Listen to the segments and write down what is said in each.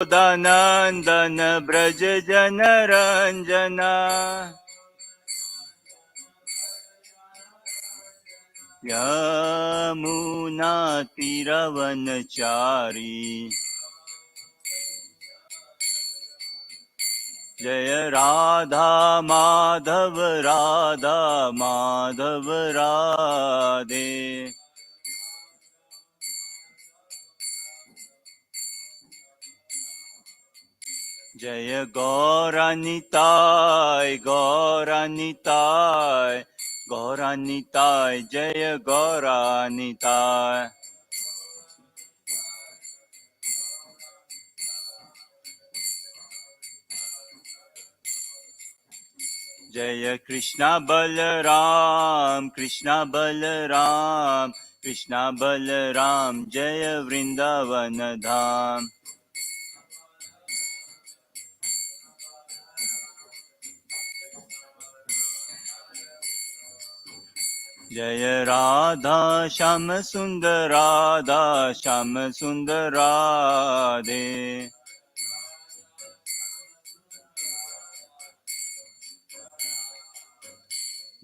Nandana Braja Janaranjana Yamuna Tiravanachari Jaya Radha Madhav Radha Madhav Radhe Jaya Gauranitai Gauranitai Gauranitai Jaya Gauranitai Jaya Krishna Balaram Krishna Balaram Krishna Balaram Jaya Vrindavana Dham Jaya Radha Shama Sundar Radha Shama Sundar Radhe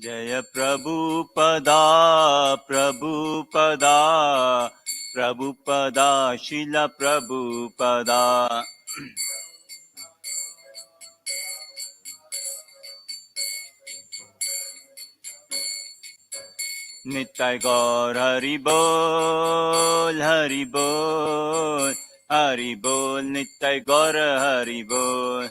Jaya Prabhupada Prabhupada Prabhupada Shila Prabhupada Nitai Gaur Hari Bol Hari Bol Hari Bol Nitai Gaur Hari Bol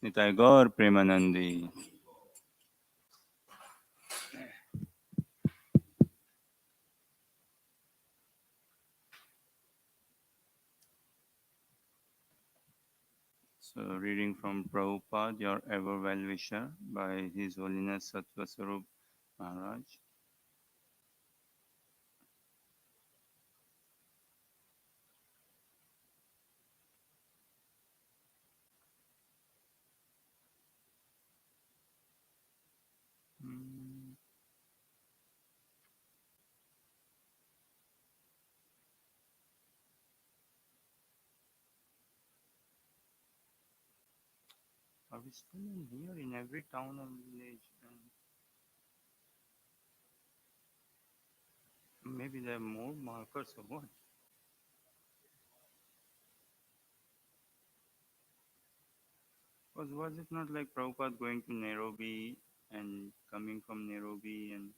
Nitai Gaur Premanandi. So, reading from Prabhupada, your ever well-wisher, by His Holiness Sattva Swarup Maharaj. Are we still in here in every town and village? And maybe there are more markers or what? Was it not like Prabhupada going to Nairobi and coming from Nairobi and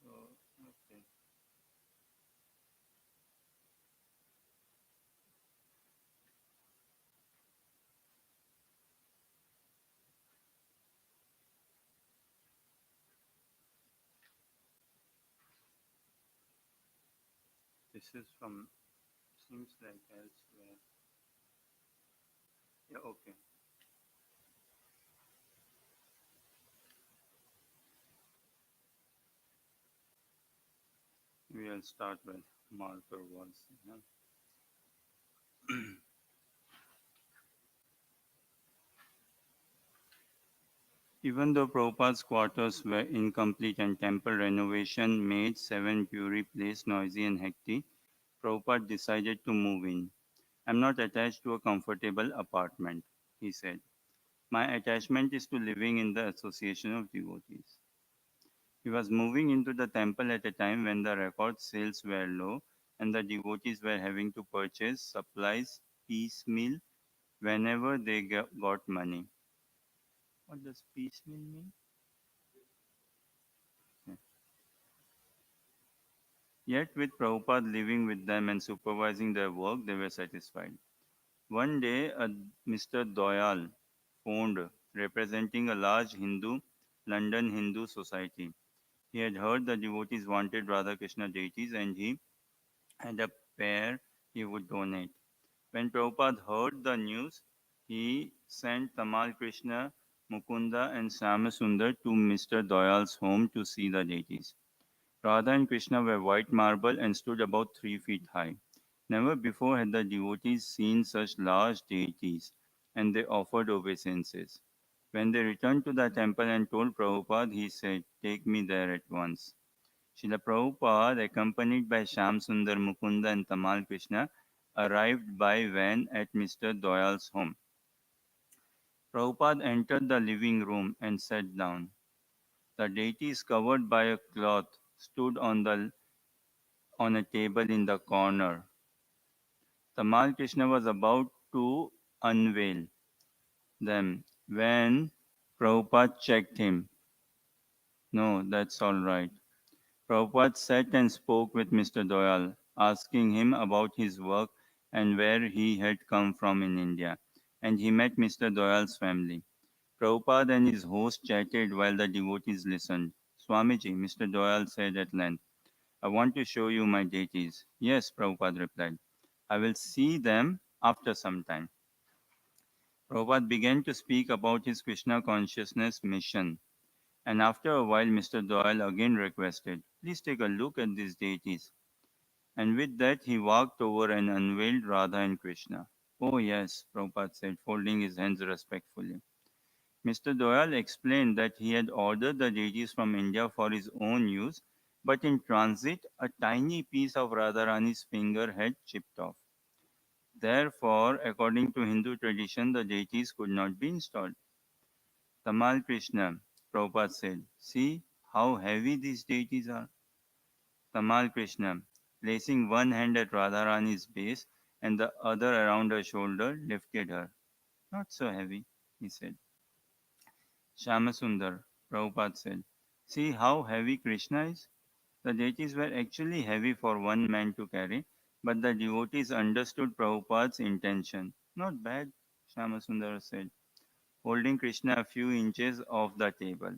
so okay. This is from seems like elsewhere. Yeah, okay. We'll start with marker was. Yeah. Even though Prabhupada's quarters were incomplete and temple renovation made Seven Puri Place noisy and hectic, Prabhupada decided to move in. I'm not attached to a comfortable apartment, he said. My attachment is to living in the association of devotees. He was moving into the temple at a time when the record sales were low and the devotees were having to purchase supplies piecemeal whenever they got money. What does piecemeal mean? Yeah. Yet, with Prabhupada living with them and supervising their work, they were satisfied. One day, Mr. Doyal phoned, representing a large London Hindu society. He had heard the devotees wanted Radha Krishna deities and he had a pair he would donate. When Prabhupada heard the news, he sent Tamal Krishna, Mukunda, and Syamasundar to Mr. Doyal's home to see the deities. Radha and Krishna were white marble and stood about 3 feet high. Never before had the devotees seen such large deities, and they offered obeisances. When they returned to the temple and told Prabhupada, he said, "Take me there at once." Srila Prabhupada, accompanied by Shyam Sundar, Mukunda, and Tamal Krishna, arrived by van at Mr. Doyal's home. Prabhupada entered the living room and sat down. The deities, covered by a cloth, stood on a table in the corner. Tamal Krishna was about to unveil them when Prabhupada checked him. "No, that's all right." Prabhupada sat and spoke with Mr. Doyal, asking him about his work and where he had come from in India, and he met Mr. Doyal's family. Prabhupada and his host chatted while the devotees listened. "Swamiji," Mr. Doyal said at length, "I want to show you my deities." "Yes," Prabhupada replied, "I will see them after some time." Prabhupada began to speak about his Krishna consciousness mission, and after a while Mr. Doyle again requested, "Please take a look at these deities." And with that he walked over and unveiled Radha and Krishna. "Oh yes," Prabhupada said, folding his hands respectfully. Mr. Doyle explained that he had ordered the deities from India for his own use, but in transit a tiny piece of Radharani's finger had chipped off. Therefore, according to Hindu tradition, the deities could not be installed. "Tamal Krishna," Prabhupada said, "see how heavy these deities are." Tamal Krishna, placing one hand at Radharani's base and the other around her shoulder, lifted her. "Not so heavy," he said. "Shyamasundar," Prabhupada said, "see how heavy Krishna is." The deities were actually heavy for one man to carry, but the devotees understood Prabhupada's intention. "Not bad," Shyamasundar said, holding Krishna a few inches off the table.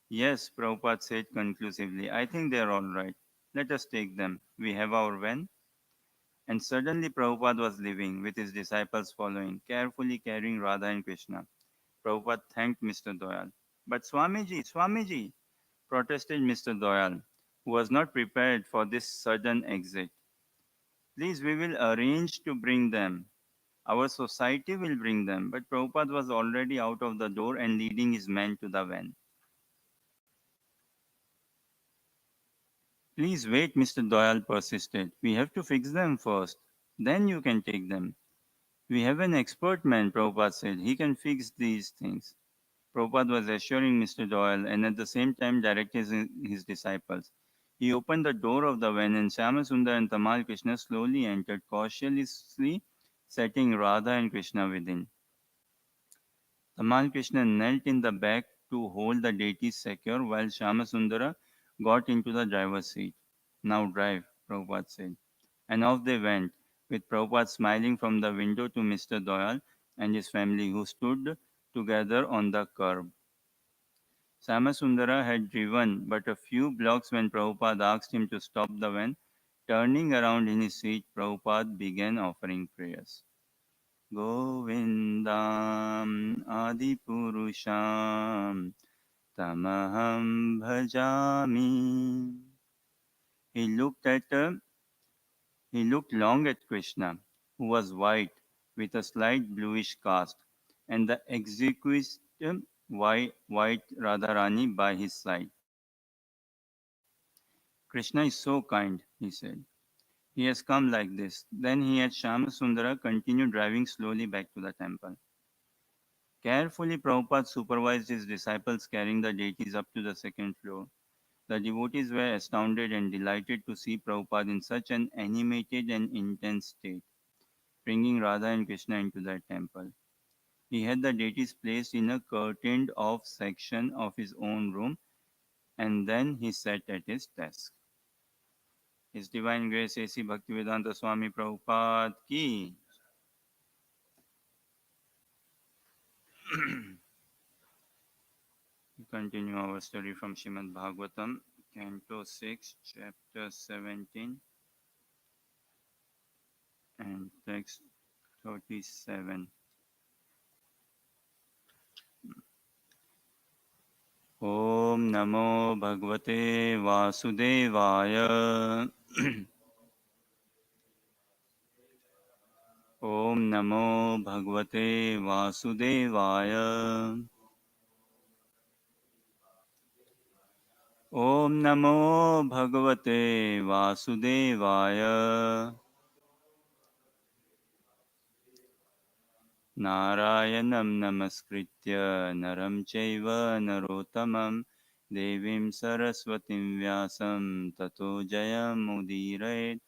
"Yes," Prabhupada said conclusively, "I think they are all right. Let us take them. We have our van." And suddenly Prabhupada was leaving, with his disciples following, carefully carrying Radha and Krishna. Prabhupada thanked Mr. Doyal. "But Swamiji, Swamiji," protested Mr. Doyal, who was not prepared for this sudden exit. "Please, we will arrange to bring them. Our society will bring them." But Prabhupada was already out of the door and leading his men to the van. "Please wait," Mr. Doyle persisted. "We have to fix them first. Then you can take them." "We have an expert man," Prabhupada said. "He can fix these things." Prabhupada was assuring Mr. Doyle and at the same time directing his disciples. He opened the door of the van and Shyamasundar and Tamal Krishna slowly entered, cautiously setting Radha and Krishna within. Tamal Krishna knelt in the back to hold the deities secure while Shyamasundara got into the driver's seat. "Now drive," Prabhupada said. And off they went, with Prabhupada smiling from the window to Mr. Doyal and his family who stood together on the curb. Samasundara had driven but a few blocks when Prabhupada asked him to stop the van. Turning around in his seat, Prabhupada began offering prayers. "Govindam Adipurusham Tamaham Bhajami." He looked at he looked long at Krishna, who was white with a slight bluish cast, and the exquisite white Radharani by his side. "Krishna is so kind," he said. "He has come like this." Then he had Shyamasundara continue driving slowly back to the temple. Carefully, Prabhupada supervised his disciples carrying the deities up to the second floor. The devotees were astounded and delighted to see Prabhupada in such an animated and intense state, bringing Radha and Krishna into the temple. He had the deities placed in a curtained off section of his own room, and then he sat at his desk. His Divine Grace A.C. Bhaktivedanta Swami Prabhupada ki. We continue our study from Srimad Bhagavatam, Canto 6, Chapter 17. And text 37. ॐ नमो भगवते वासुदेवाय ॐ नमो भगवते वासुदेवाय ॐ नमो भगवते वासुदेवाय नारायणं नमस्कृत्य नरं चैव नरोत्तमं देवीं सरस्वतीं व्यासं ततो जयमुदीरयेत्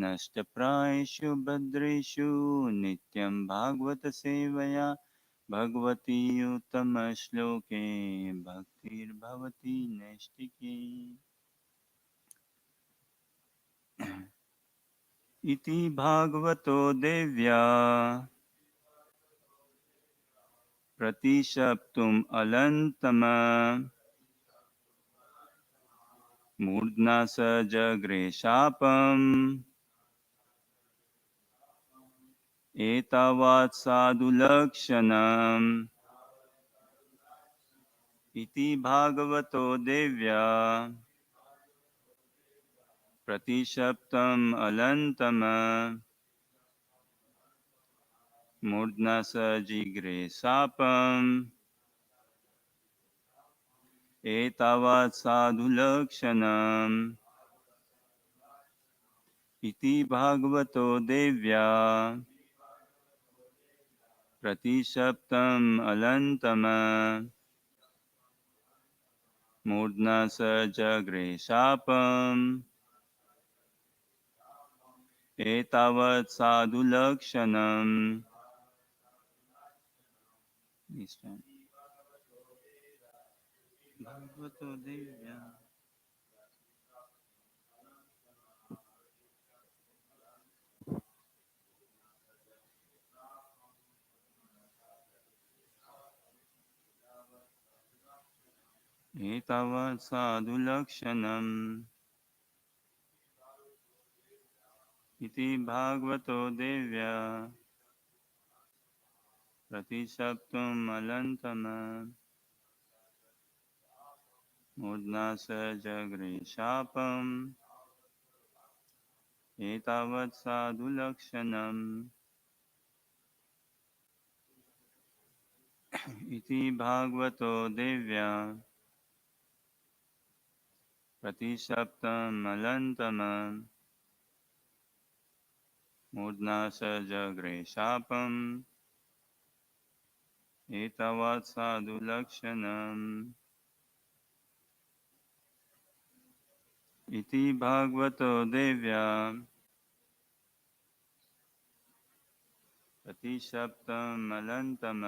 नष्टप्रायेषु भद्रेषु नित्यं भागवतसेवया भगवती उत्तमश्लोके भक्तिर्भवति नैष्टिकी इति भागवतो देव्या प्रतिशप्तुम् अलन्तम मूर्ध्ना स जग्रे शापम् एतावात् साधुलक्षणम् इति भागवतो देव्या प्रतिशप्तम् अलन्तम मूर्ध्ना स जिग्रे शापम् एतावात् साधुलक्षणम् इति भागवतो देव्या प्रतिशप्तम् अलन्तम मूर्ध्ना स जग्रे शापम् एतावत् साधुलक्षणम् भगवतो देव्या एतावत् साधुलक्षणम् इति भागवतो देव्या प्रतिशप्तुम् अलन्तम मूर्ध्ना स जग्रे शापम् एतावत् साधुलक्षणम् इति भागवतो देव्या प्रतिशप्तम् अलन्तम मूर्ध्ना स जग्रे शापम् एतावत् साधुलक्षणम् इति भागवतो देव्या प्रतिशप्तम् अलन्तम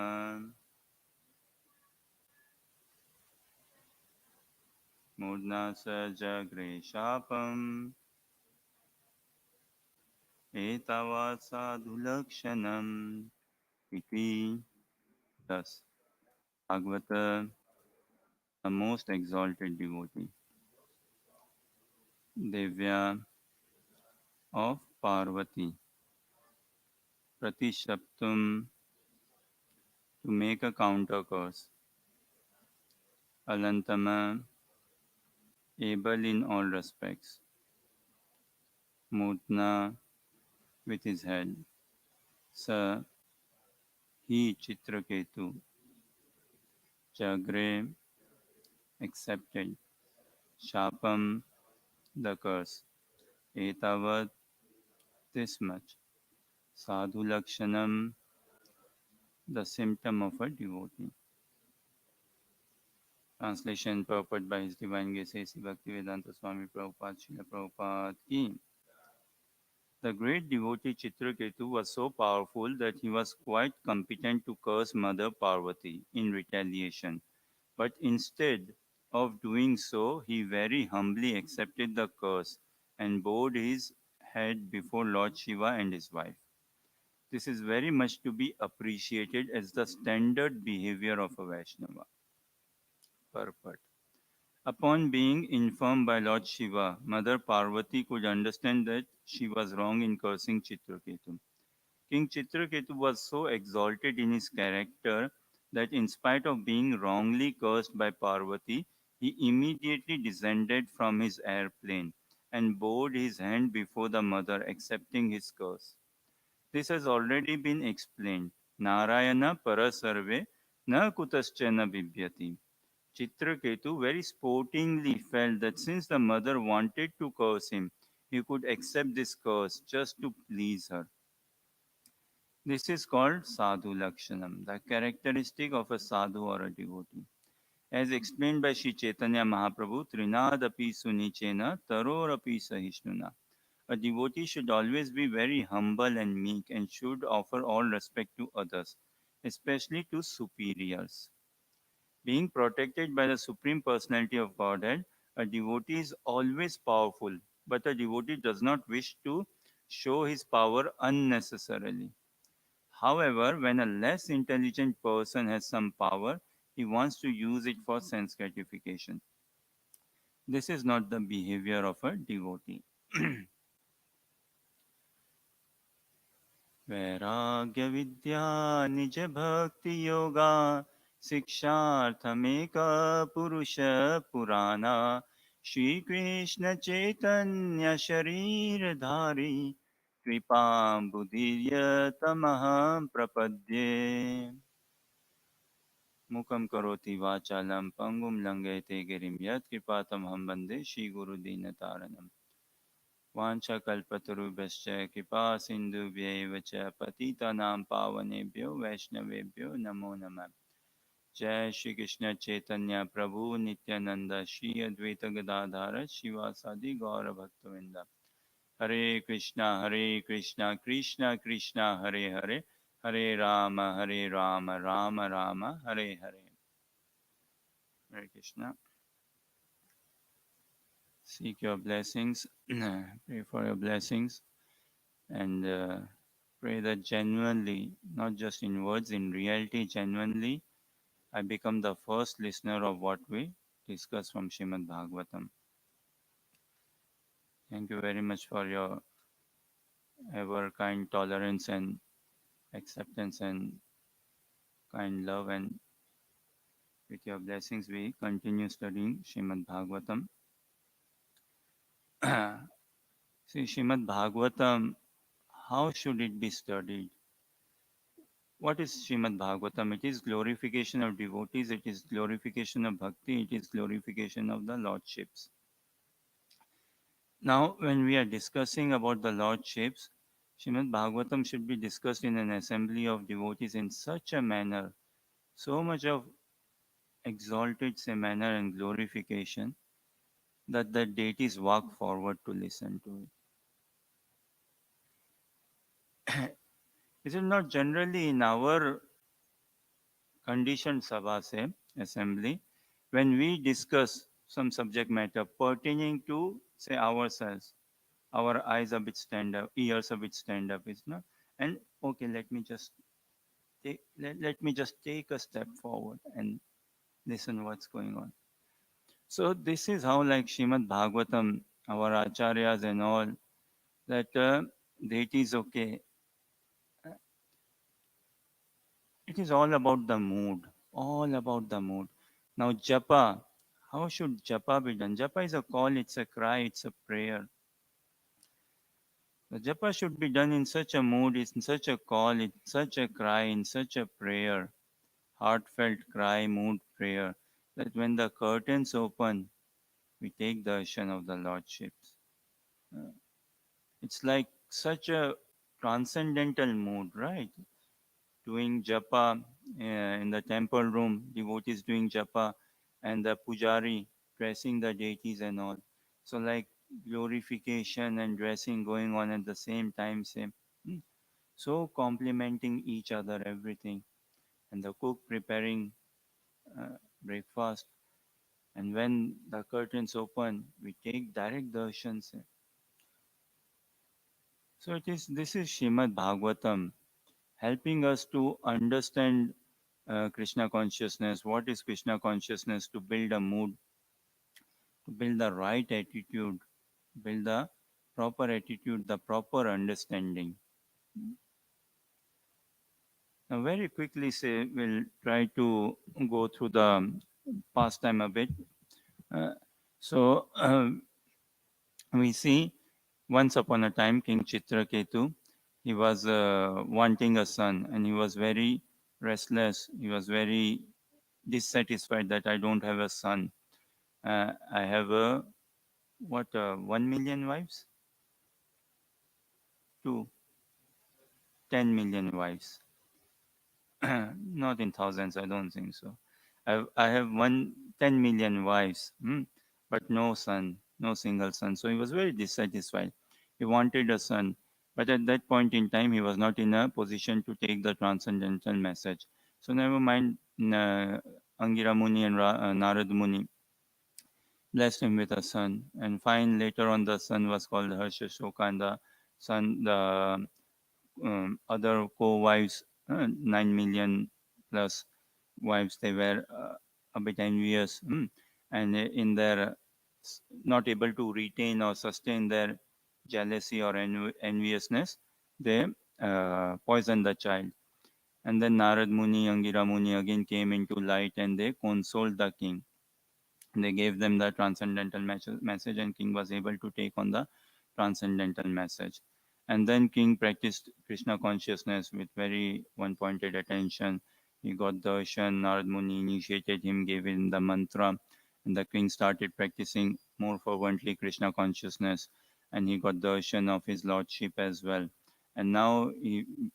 मूर्ध्ना स जग्रे शापम् एतावत् साधुलक्षणम् इति thus Bhagavata, the most exalted devotee, Devya of Parvati, Pratishaptum, to make a counter curse, Alantama, able in all respects, Mutna, with his head, Sa, he Chitraketu, Jagre, accepted, Shapam, the curse, Etavat, this much, Sadhu Lakshanam, the symptom of a devotee. Translation purport by His Divine Grace A.C. Bhaktivedanta Swami Prabhupada Srila Prabhupada ki. The great devotee Chitraketu was so powerful that he was quite competent to curse Mother Parvati in retaliation. But instead of doing so, he very humbly accepted the curse and bowed his head before Lord Shiva and his wife. This is very much to be appreciated as the standard behavior of a Vaishnava. Purport. Upon being informed by Lord Shiva, Mother Parvati could understand that she was wrong in cursing Chitraketu. King Chitraketu was so exalted in his character that in spite of being wrongly cursed by Parvati, he immediately descended from his airplane and bowed his hand before the mother, accepting his curse. This has already been explained. Narayana parasarve na kutaschana bibhyati. Chitraketu very sportingly felt that since the mother wanted to curse him, he could accept this curse just to please her. This is called sadhu lakshanam, the characteristic of a sadhu or a devotee. As explained by Sri Chaitanya Mahaprabhu, Trinadapi sunichena tarorapi sahishnuna. A devotee should always be very humble and meek and should offer all respect to others, especially to superiors. Being protected by the Supreme Personality of Godhead, a devotee is always powerful, but a devotee does not wish to show his power unnecessarily. However, when a less intelligent person has some power, he wants to use it for sense gratification. This is not the behavior of a devotee. वैराग्य विद्या निज भक्ति योगा शिक्षार्थमेक पुरुष पुराना श्री कृष्ण चैतन्य शरीर धारी कृपा बुद्धिर्य तमहं प्रपद्ये मुखं करोति वाचालं पंगुं लंघयते गिरिं यत्कृपातमहं वन्दे श्रीगुरुदीनतारणम् वाञ्छाकल्पतरुभ्यश्च कृपा सिन्धुभ्यैव च पतितानां पावनेभ्यो वैष्णवेभ्यो नमो नमः जय श्री कृष्ण चैतन्य प्रभु नित्यानंद श्री अद्वैत गदाधर शिवासादि गौर भक्तवृंद हरे Krishna Krishna Krishna Hare Hare Hare Ram Ram Ram Hare Hare Hare Krishna. Seek your blessings, pray for your blessings, and pray that genuinely, not just in words, in reality, genuinely, I become the first listener of what we discuss from Srimad Bhagavatam. Thank you very much for your ever kind tolerance and acceptance and kind love. And with your blessings, we continue studying Srimad Bhagavatam. See, Srimad Bhagavatam, how should it be studied? What is Srimad Bhagavatam? It is glorification of devotees, it is glorification of bhakti, it is glorification of the lordships. Now, when we are discussing about the lordships, Srimad Bhagavatam should be discussed in an assembly of devotees in such a manner, so much of exalted say, manner and glorification that the deities walk forward to listen to it. Is it not generally in our conditioned sabha, say, assembly, when we discuss some subject matter pertaining to, say, ourselves, our eyes a bit stand up, ears a bit stand up, is not? And okay, let me just take a step forward and listen what's going on. So this is how like Srimad Bhagavatam, our acharyas and all, that it is okay. It is all about the mood, all about the mood. Now japa, how should japa be done? Japa is a call, it's a cry, it's a prayer. The japa should be done in such a mood, in such a call, in such a cry, in such a prayer, heartfelt cry, mood prayer, that when the curtains open, we take darshan of the Lordships. Uh, It's like such a transcendental mood, right? Doing japa in the temple room, devotees doing japa, and the pujari dressing the deities and all. So, like glorification and dressing going on at the same time, same. Hmm. So, complementing each other, everything. And the cook preparing breakfast. And when the curtains open, we take direct darshan. So it is this is Srimad Bhagavatam helping us to understand Krishna consciousness. What is Krishna consciousness? To build a mood, to build the right attitude, build the proper attitude, the proper understanding. Now, very quickly, say we'll try to go through the pastime a bit. Uh, so we see once upon a time King Chitraketu, he was wanting a son, and he was very restless. He was very dissatisfied that I don't have a son. I have a what 1 million wives, to 10 million wives. Not in thousands, I don't think so. I have 10 million wives, but no son, no single son. So he was very dissatisfied. He wanted a son, but at that point in time, he was not in a position to take the transcendental message. So never mind, Angira Muni and Narad Muni blessed him with a son. And fine, later on, the son was called Harshashoka, and the other co-wives, 9 million plus wives, they were a bit envious, and in their not able to retain or sustain their jealousy or enviousness, they poisoned the child. And then Narad Muni, Angira Muni again came into light, and they consoled the king. They gave them the transcendental message, and king was able to take on the transcendental message. And then king practiced Krishna consciousness with very one pointed attention. He got darshan. Narad Muni initiated him, gave him the mantra, and the king started practicing more fervently Krishna consciousness, and he got darshan of his lordship as well. And now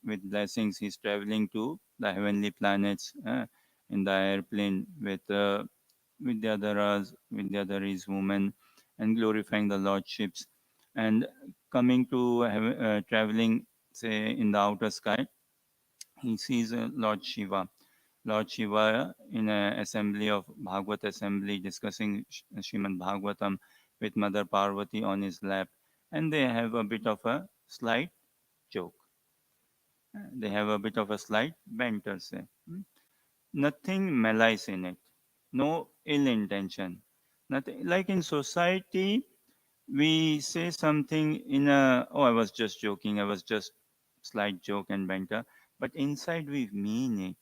with blessings, he's traveling to the heavenly planets in the airplane with Vidyadhara's woman, and glorifying the lordships. And coming to traveling, say, in the outer sky, he sees Lord Shiva. Lord Shiva in an assembly of Bhagavad assembly discussing Srimad Bhagavatam with Mother Parvati on his lap, and they have a bit of a slight joke. They have a bit of a slight banter, say. Nothing malice in it, no ill intention. Nothing like in society, we say something in a, oh, I was just joking, I was just slight joke and banter, but inside we mean it.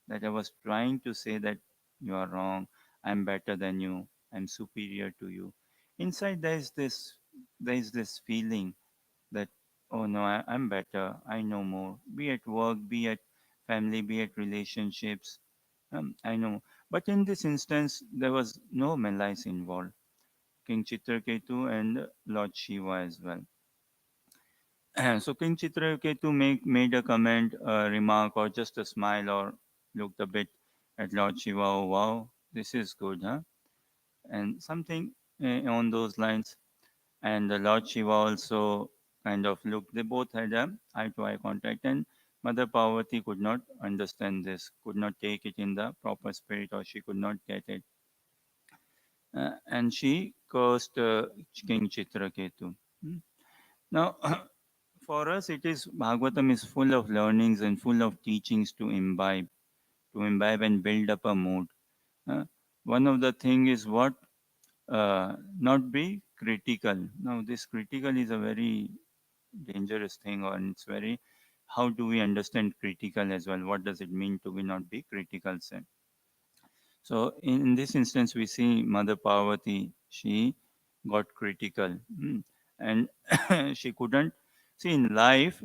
That I was trying to say that you are wrong, I'm better than you, I'm superior to you. Inside there is this feeling that, oh no, I'm better, I know more, be it work, be it family, be it relationships. I know. But in this instance, there was no malice involved. King Chitraketu and Lord Shiva as well. So King Chitraketu made a comment, a remark, or just a smile, or looked a bit at Lord Shiva. Oh wow, this is good, huh? And something on those lines. And the Lord Shiva also kind of looked. They both had a eye-to-eye contact, and Mother Parvati could not understand this, could not take it in the proper spirit, or she could not get it. And she cursed King Chitraketu. Hmm. Now, for us, it is Bhagavatam is full of learnings and full of teachings to imbibe and build up a mood. Uh, One of the thing is what not be critical. Now, this critical is a very dangerous thing, or it's very. How do we understand critical as well? What does it mean to be not be critical? Say. So in this instance, we see Mother Parvati, she got critical, and she couldn't see in life.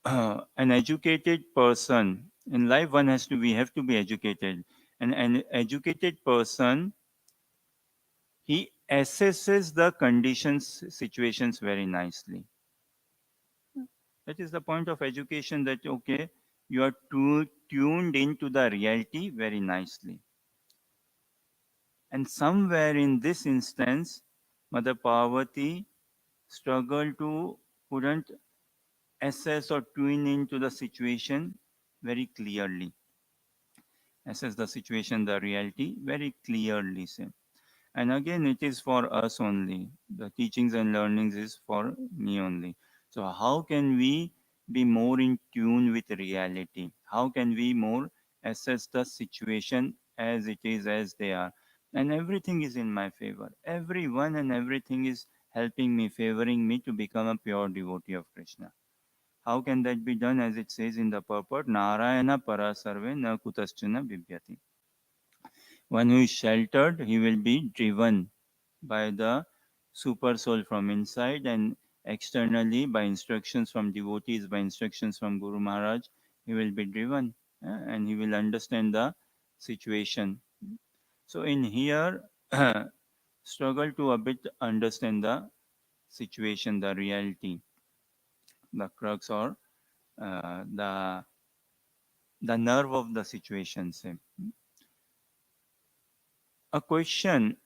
An educated person in life, we have to be educated, and an educated person, he assesses the conditions, situations very nicely. That is the point of education. That okay, you are tuned into the reality very nicely. And somewhere in this instance, Mother Parvati struggled to couldn't assess or tune into the situation very clearly. Assess the situation, the reality very clearly. Say. And again, it is for us only. The teachings and learnings is for me only. So how can we be more in tune with reality? How can we more assess the situation as it is, as they are? And everything is in my favor. Everyone and everything is helping me, favoring me to become a pure devotee of Krishna. How can that be done? As it says in the purport, Narayana parasarve na kutaschana bibyati. One who is sheltered, he will be driven by the super soul from inside, and externally by instructions from devotees, by instructions from Guru Maharaj, he will be driven, and he will understand the situation. So in here, struggle to a bit understand the situation, the reality, the crux, or the nerve of the situation. Say a question: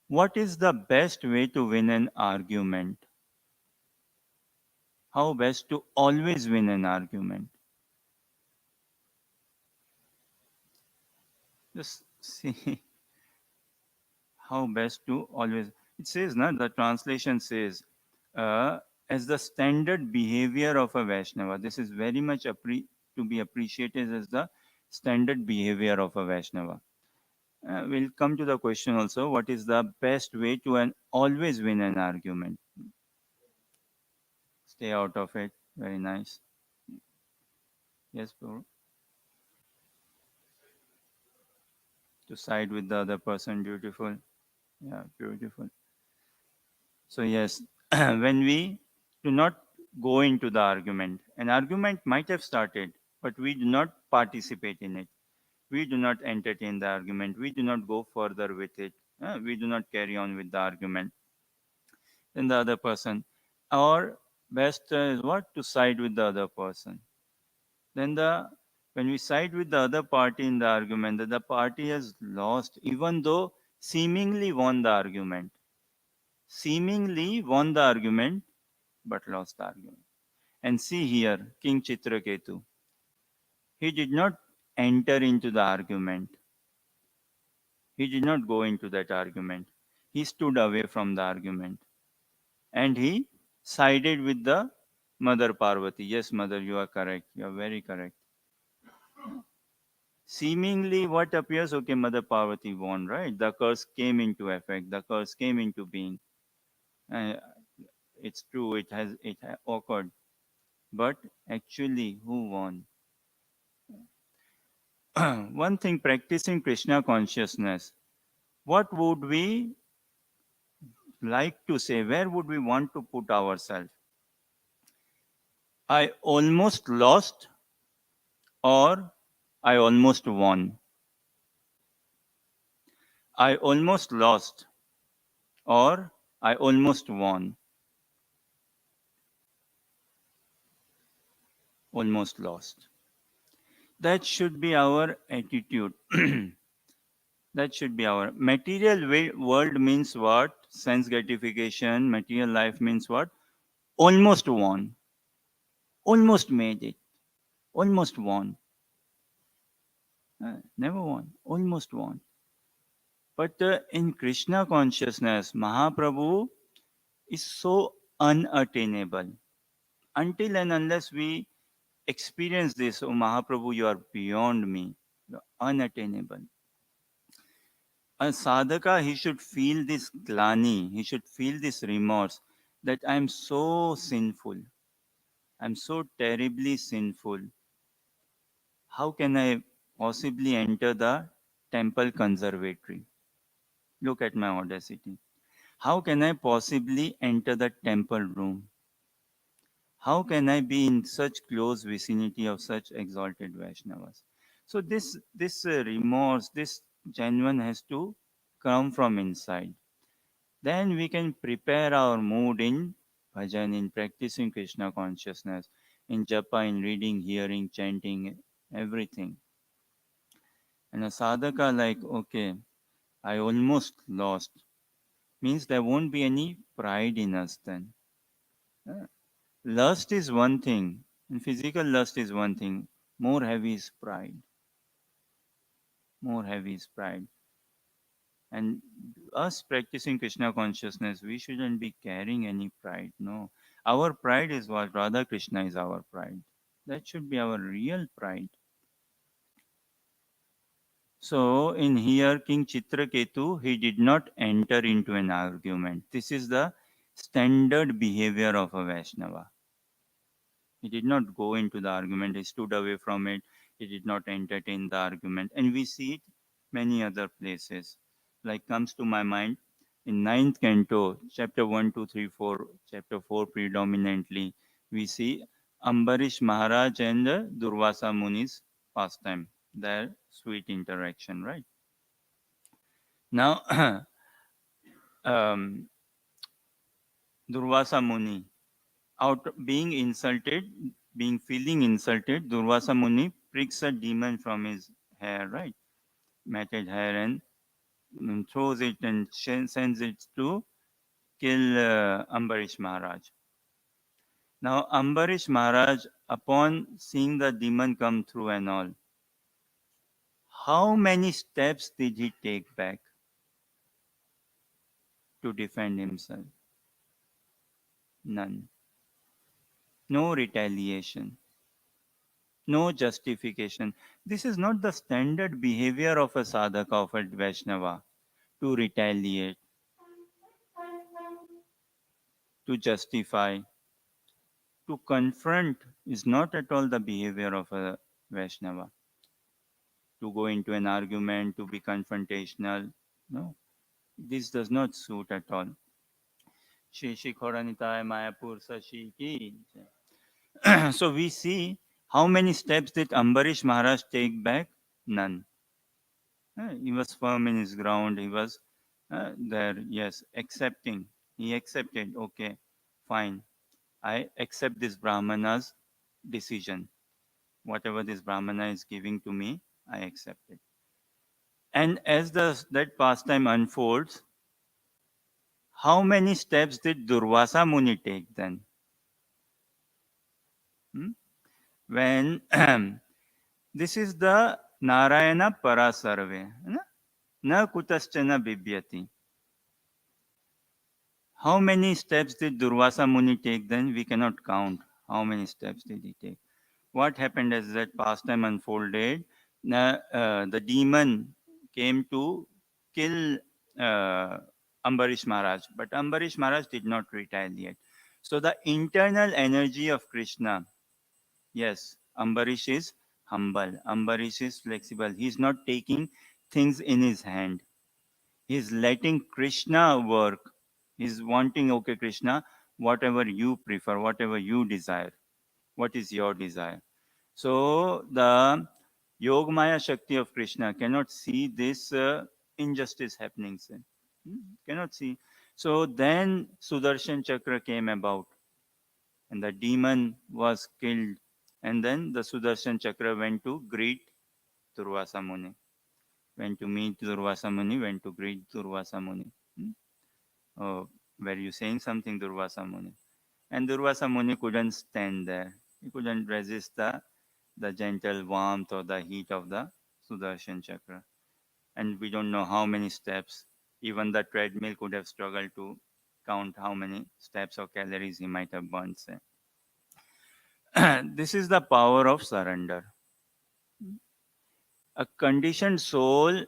what is the best way to win an argument? How best to always win an argument? Just see how best to always. It says, na, the translation says, uh, as the standard behavior of a Vaishnava. This is very much to be appreciated as the standard behavior of a Vaishnava. We'll come to the question also, what is the best way to always win an argument? Stay out of it. Very nice. Yes, bro. To side with the other person. Beautiful. Yeah, beautiful. So, yes, when we do not go into the argument, an argument might have started, but we do not participate in it. We do not entertain the argument. We do not go further with it. We do not carry on with the argument. Then the other person. Our best is what? To side with the other person. Then when we side with the other party in the argument, that the party has lost, even though seemingly won the argument. Seemingly won the argument, but lost the argument. And see here, King Chitraketu. He did not enter into the argument. He did not go into that argument. He stood away from the argument. And he sided with the Mother Parvati. Yes, Mother, you are correct. You are very correct. Seemingly, what appears, okay, Mother Parvati won, right? The curse came into effect. The curse came into being. Uh, it's true. It occurred. But actually, who won? One thing, practicing Krishna consciousness, what would we like to say? Where would we want to put ourselves? I almost lost, or I almost won. I almost lost, or I almost won. Almost lost. That should be our attitude. That should be our material world means what? Sense gratification. Material life means what? Almost won. Almost made it. Almost won. Never won. Almost won. But in Krishna consciousness, Mahaprabhu is so unattainable. Until and unless we experience this, oh Mahaprabhu, you are beyond me. You are unattainable. A sadhaka, he should feel this glani, he should feel this remorse that I am so sinful. I am so terribly sinful. How can I possibly enter the temple conservatory? Look at my audacity. How can I possibly enter the temple room? How can I be in such close vicinity of such exalted Vaishnavas? So this remorse, this genuine has to come from inside. Then we can prepare our mood in bhajan, in practicing Krishna consciousness, in japa, in reading, hearing, chanting, everything. And a sadhaka like, okay, I almost lost, means there won't be any pride in us then. Uh, Lust is one thing, and physical lust is one thing. More heavy is pride. More heavy is pride. And us practicing Krishna consciousness, we shouldn't be carrying any pride. No. Our pride is what? Radha Krishna is our pride. That should be our real pride. So in here, King Chitraketu, he did not enter into an argument. This is the standard behavior of a Vaishnava. He did not go into the argument. He stood away from it. He did not entertain the argument. And we see it many other places. Like comes to my mind in ninth canto, chapter 1, 2, 3, 4, chapter 4 predominantly, we see Ambarish Maharaj and Durvasa Muni's pastime, their sweet interaction, right? Now, um, Durvasa Muni, out being insulted, being feeling insulted, Durvasa Muni pricks a demon from his hair, right? Matted hair, and throws it and sends it to kill Ambarish Maharaj. Now, Ambarish Maharaj, upon seeing the demon come through and all, how many steps did he take back to defend himself? None. No retaliation. No justification. This is not the standard behavior of a sadhaka, of a Vaishnava, to retaliate, to justify, to confront is not at all the behavior of a Vaishnava. To go into an argument, to be confrontational. No, this does not suit at all. Shri Shri Khoranitaya Mayapur Sashi ki. So we see how many steps did Ambarish Maharaj take back? None. He was firm in his ground. He was there, yes, accepting. He accepted, okay, fine. I accept this Brahmana's decision. Whatever this Brahmana is giving to me, I accept it. And as that pastime unfolds, how many steps did Durvasa Muni take then? Hmm? When this is the Narayana Parasarve, na kutaschana bibyati. How many steps did Durvasa Muni take then? We cannot count. How many steps did he take? What happened as that pastime unfolded? The demon came to kill Ambarish Maharaj, but Ambarish Maharaj did not retaliate. So the internal energy of Krishna, yes, Ambarish is humble, Ambarish is flexible. He is not taking things in his hand. He is letting Krishna work. He is wanting, okay, Krishna, whatever you prefer, whatever you desire. What is your desire? So the Yogmaya Shakti of Krishna cannot see this injustice happening. Sir. Cannot see. So then Sudarshan Chakra came about and the demon was killed. And then the Sudarshan Chakra went to greet Durvasa Muni. Went to meet Durvasa Muni, went to greet Durvasa Muni. Oh, were you saying something, Durvasa Muni? And Durvasa Muni couldn't stand there. He couldn't resist the gentle warmth or the heat of the Sudarshan Chakra. And we don't know how many steps. Even the treadmill could have struggled to count how many steps or calories he might have burned. Say. This is the power of surrender. A conditioned soul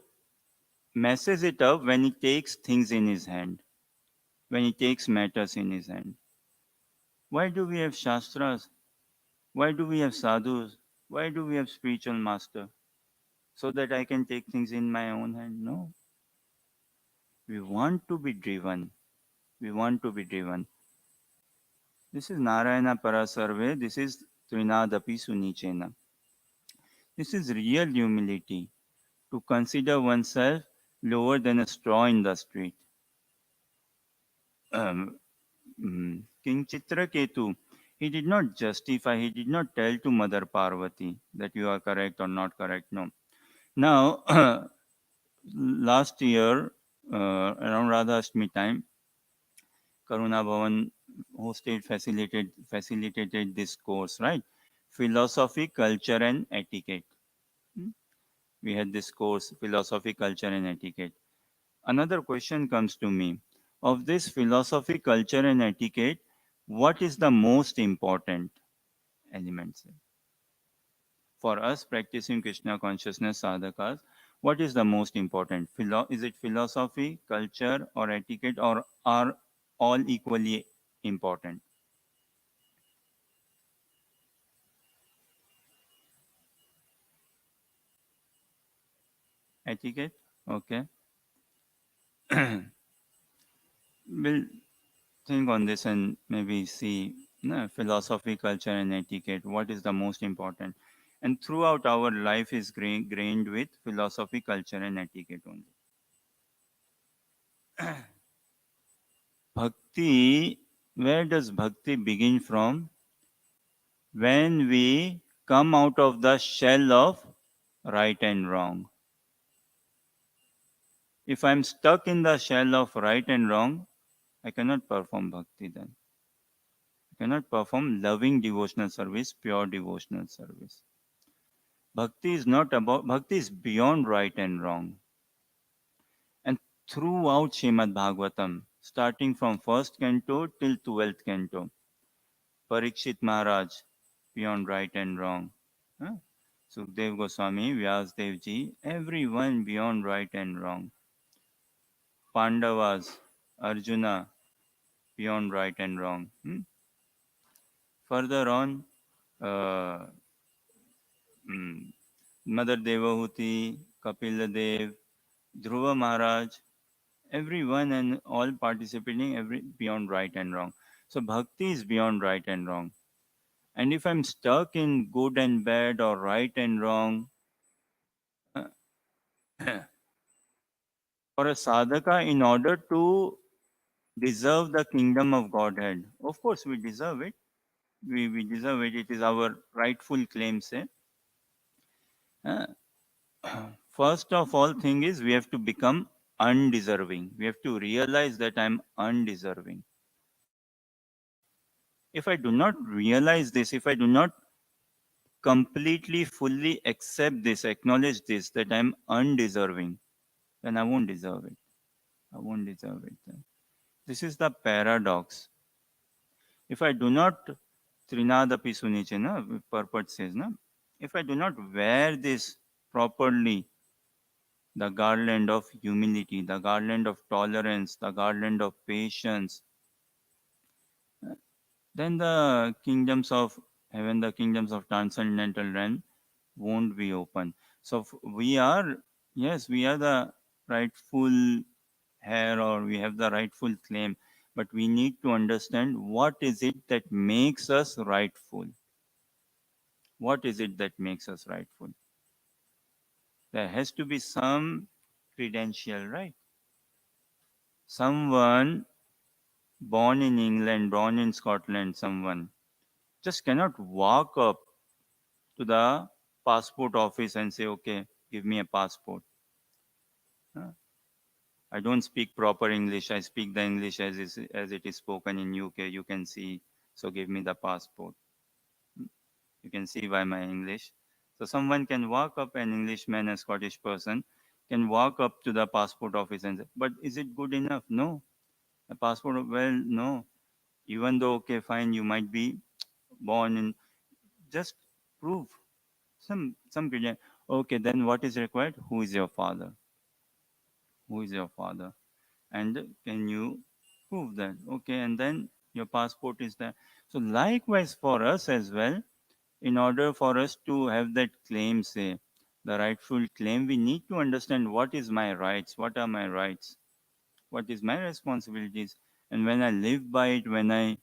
messes it up when he takes things in his hand, when he takes matters in his hand. Why do we have Shastras? Why do we have sadhus? Why do we have spiritual master? So that I can take things in my own hand? No. We want to be driven. We want to be driven. This is Narayana Parasarve. This is Trinadapi Sunichena. This is real humility to consider oneself lower than a straw in the street. Um, King Chitraketu, he did not justify, he did not tell to Mother Parvati that you are correct or not correct. No. Now, last year, around Radha Ashtami time, Karuna Bhavan hosted, facilitated this course, right? Philosophy, culture, and etiquette. Hmm? We had this course, philosophy, culture, and etiquette. Another question comes to me. Of this philosophy, culture, and etiquette, what is the most important element? For us practicing Krishna consciousness sadhakas, what is the most important? Is it philosophy, culture, or etiquette, or are all equally important? etiquette. Okay, we'll think on this and maybe see philosophy, culture, and etiquette. What is the most important? And throughout our life is grained with philosophy, culture, and etiquette only. Bhakti, where does bhakti begin from? When we come out of the shell of right and wrong. If I'm stuck in the shell of right and wrong, I cannot perform bhakti then. I cannot perform loving devotional service, pure devotional service. Bhakti is not about, bhakti is beyond right and wrong. And throughout Srimad Bhagavatam, starting from first canto till 12th canto, Parikshit Maharaj, beyond right and wrong. Huh? Sukhdev Goswami, Vyasdev ji, everyone beyond right and wrong. Pandavas, Arjuna, beyond right and wrong. Further on, uh, mm, Mother Devahuti, Kapila Dev, Dhruva Maharaj, everyone and all participating every beyond right and wrong. So bhakti is beyond right and wrong. And if I'm stuck in good and bad or right and wrong, uh, for a sadhaka, in order to deserve the kingdom of Godhead, of course we deserve it. We deserve it. It is our rightful claim, say. Uh, First of all thing is we have to become undeserving. We have to realize that I'm undeserving. If I do not realize this, if I do not completely, fully accept this, acknowledge this, that I'm undeserving, then I won't deserve it. I won't deserve it. Then. This is the paradox. If I do not, Trinadapi Suniche, na, purport says, na, if I do not wear this properly, the garland of humility, the garland of tolerance, the garland of patience, then the kingdoms of heaven, the kingdoms of transcendental realm won't be open. So we are, yes, we are the rightful heir or we have the rightful claim, but we need to understand what is it that makes us rightful. What is it that makes us rightful? There has to be some credential, right? Someone born in England, born in Scotland, someone just cannot walk up to the passport office and say, okay, give me a passport. Huh? I don't speak proper English. I speak the English as it is spoken in UK. You can see. So give me the passport. You can see by my English. So someone can walk up, an Englishman, a Scottish person, can walk up to the passport office and say, but is it good enough? No. A passport, well, no. Even though, okay, fine, you might be born in, just prove some credential. Okay, then what is required? Who is your father? Who is your father? And can you prove that? Okay, and then your passport is there. So likewise for us as well, in order for us to have that claim, say the rightful claim, we need to understand what is my rights, what are my rights, what is my responsibilities, and when I live by it, when I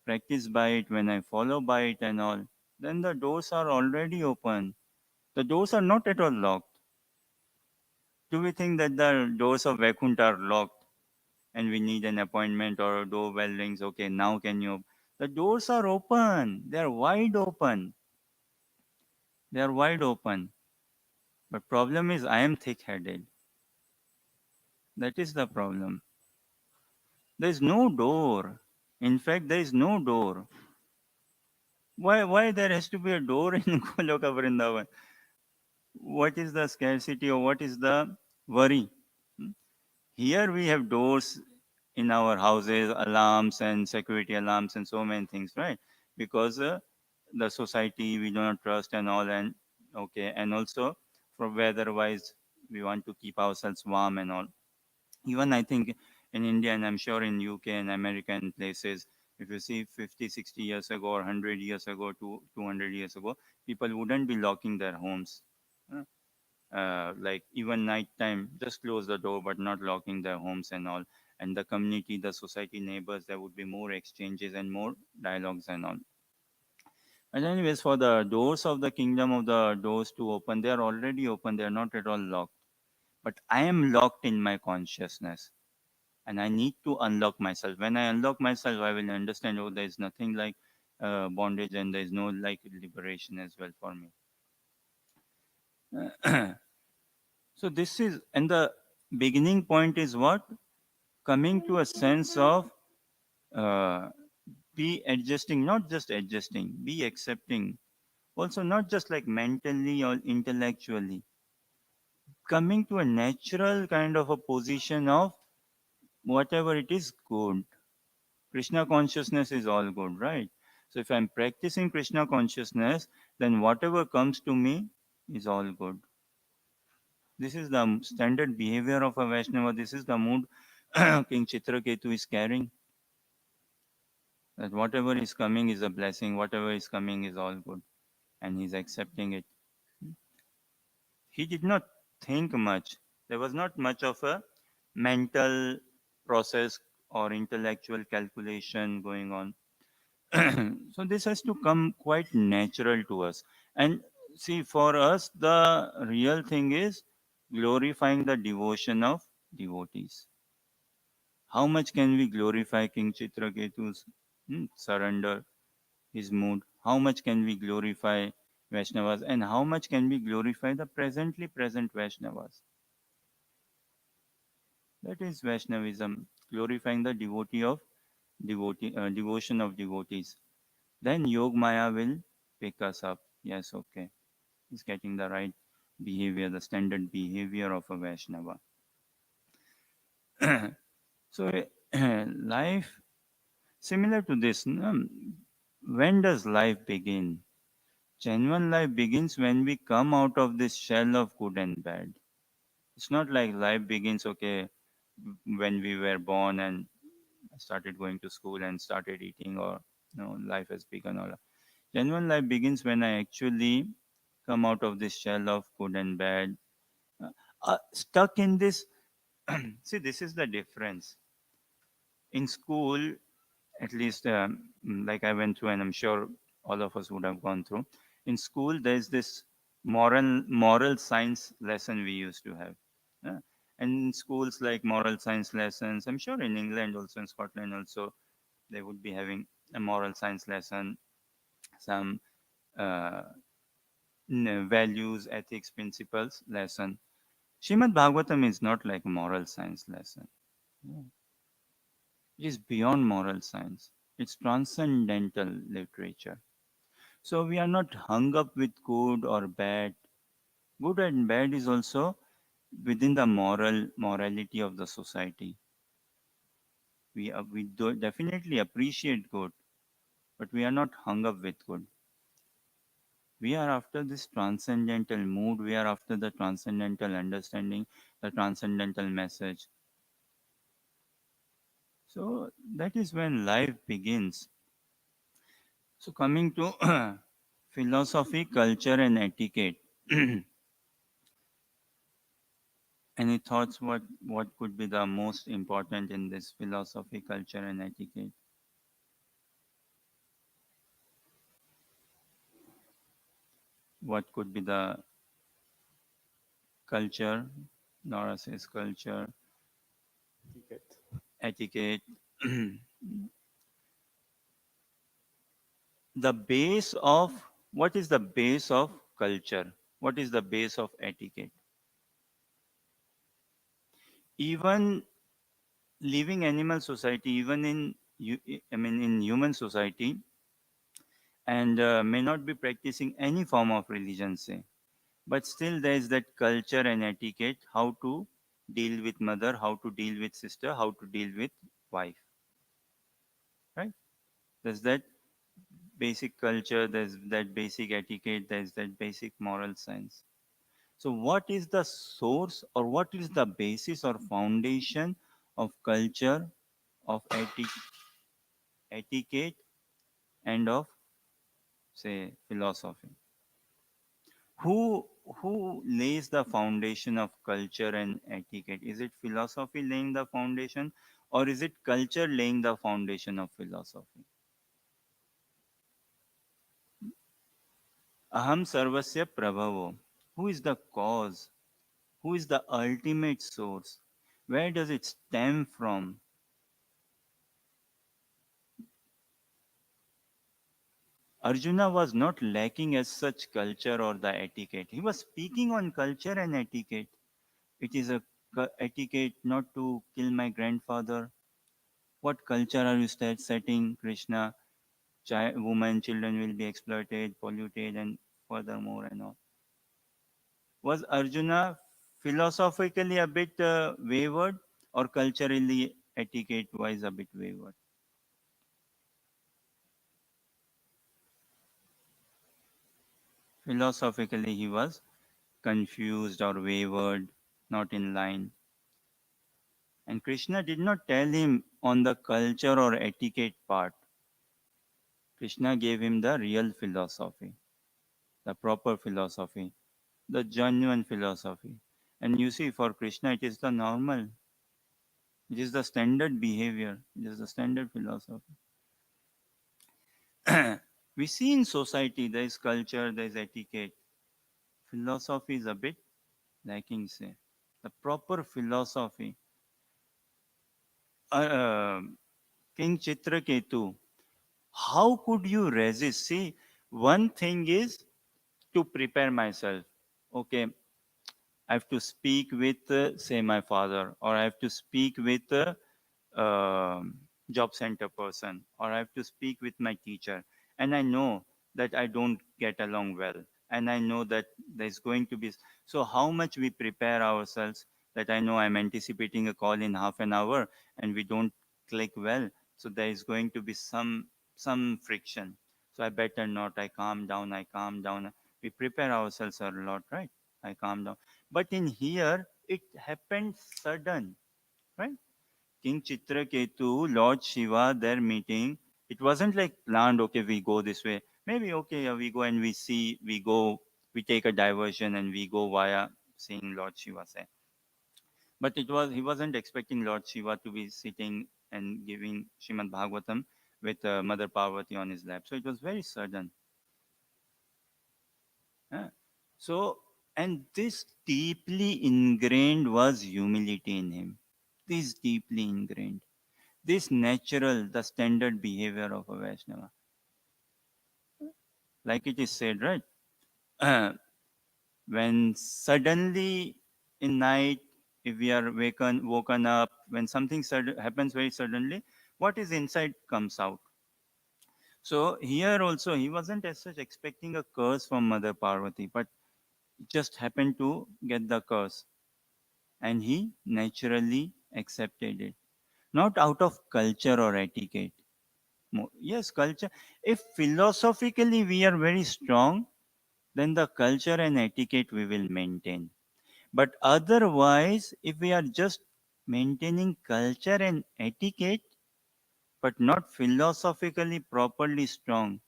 practice by it, when I follow by it and all, then the doors are already open. The doors are not at all locked. Do we think that the doors of Vaikuntha are locked and we need an appointment or a doorbell rings? Okay, now can you? The doors are open. They are wide open. They are wide open. But problem is I am thick-headed. That is the problem. There is no door. In fact, there is no door. Why there has to be a door in Goloka Vrindavan? What is the scarcity or what is the worry? Hmm? Here we have doors in our houses, alarms and security alarms and so many things, right? Because the society we do not trust and all, and okay, and also for weather-wise, we want to keep ourselves warm and all. Even I think in India and I'm sure in UK and American places, if you see 50, 60 years ago or 100 years ago to 200 years ago, people wouldn't be locking their homes. Uh, like even night time, just close the door but not locking their homes and all. And the community, the society, neighbors, there would be more exchanges and more dialogues and all. And anyways, for the doors of the kingdom of the doors to open, they are already open. They are not at all locked. But I am locked in my consciousness, and I need to unlock myself. When I unlock myself, I will understand. Oh, there is nothing like bondage, and there is no like liberation as well for me. So this is, and the beginning point is what? Coming to a sense of uh, be adjusting, not just adjusting, be accepting. Also, not just like mentally or intellectually, coming to a natural kind of a position of whatever it is good. Krishna consciousness is all good, right? So if I'm practicing Krishna consciousness, then whatever comes to me is all good. This is the standard behavior of a Vaishnava. This is the mood King Chitraketu is carrying. That whatever is coming is a blessing, whatever is coming is all good, and he's accepting it. He did not think much. There was not much of a mental process or intellectual calculation going on. So this has to come quite natural to us. And see, for us, the real thing is glorifying the devotion of devotees. How much can we glorify King Chitraketu's surrender, his mood? How much can we glorify Vaishnavas, and how much can we glorify the presently present Vaishnavas? That is Vaishnavism, glorifying the devotion of devotees. Then Yog Maya will pick us up. Yes, okay. He's getting the right behavior, the standard behavior of a Vaishnava. So, life, similar to this, no? When does life begin? Genuine life begins when we come out of this shell of good and bad. It's not like life begins, okay, when we were born and started going to school and started eating, or no, life has begun. Or genuine life begins when I actually come out of this shell of good and bad. Stuck in this, see, this is the difference. In school, at least like I went through, and I'm sure all of us would have gone through. In school, there's this moral science lesson we used to have. Yeah. And in schools like moral science lessons, I'm sure in England also, in Scotland also, they would be having a moral science lesson, some uh, values, ethics, principles lesson. Srimad Bhagavatam is not like a moral science lesson. Yeah. It is beyond moral science. It's transcendental literature. So we are not hung up with good or bad. Good and bad is also within the morality of the society. We definitely appreciate good, but we are not hung up with good. We are after this transcendental mood. We are after the transcendental understanding, the transcendental message. So that is when life begins. So coming to philosophy, culture, and etiquette. Any thoughts what could be the most important in this philosophy, culture, and etiquette? What could be the culture? Nora says culture, Etiquette. etiquette. The base of, what is the base of culture? What is the base of etiquette? Even living animal society, even in I mean in human society, and may not be practicing any form of religion, say, but still there is that culture and etiquette, how to deal with mother, how to deal with sister, how to deal with wife, right? There's that basic culture, there's that basic etiquette, there's that basic moral sense. So what is the source, or what is the basis or foundation of culture, of etiquette, and of, say, philosophy? Who who lays the foundation of culture and etiquette? Is it philosophy laying the foundation, or is it culture laying the foundation of philosophy? Aham sarvasya prabhavo. Who is the cause? Who is the ultimate source? Where does it stem from? Arjuna was not lacking as such culture or the etiquette. He was speaking on culture and etiquette. It is a etiquette not to kill my grandfather. What culture are you setting, Krishna? Women, children will be exploited, polluted, and furthermore and all. Was Arjuna philosophically a bit wayward, or culturally, etiquette wise, a bit wayward? Philosophically, he was confused or wayward, not in line. And Krishna did not tell him on the culture or etiquette part. Krishna gave him the real philosophy, the proper philosophy, the genuine philosophy. And you see, for Krishna, it is the normal, it is the standard behavior, it is the standard philosophy. We see in society there is culture, there is etiquette. Philosophy is a bit lacking, say. The proper philosophy. Uh, King Chitraketu, how could you resist? See, one thing is to prepare myself. Okay, I have to speak with, say, my father, or I have to speak with job center person, or I have to speak with my teacher, and I know that I don't get along well, and I know that there's going to be, so how much we prepare ourselves, that I know I'm anticipating a call in half an hour and we don't click well, so there is going to be some friction, so I better not, I calm down, we prepare ourselves a lot, right? I calm down. But in here it happened sudden, right? King Chitraketu, Lord Shiva, their meeting, it wasn't like planned, okay, we go this way. Maybe, okay, yeah, we go and we see, we go, we take a diversion and we go via seeing Lord Shiva say. But he wasn't expecting Lord Shiva to be sitting and giving Srimad Bhagavatam with Mother Parvati on his lap. So it was very sudden. Huh? So, and this deeply ingrained was humility in him. This deeply ingrained. This natural, the standard behavior of a Vaishnava. Like it is said, right? When suddenly in night, if we are woken up, when something happens very suddenly, what is inside comes out. So here also, he wasn't as such expecting a curse from Mother Parvati, but just happened to get the curse, and he naturally accepted it. Not out of culture or etiquette. Yes, culture. If philosophically we are very strong, then the culture and etiquette we will maintain. But otherwise, if we are just maintaining culture and etiquette, but not philosophically properly strong,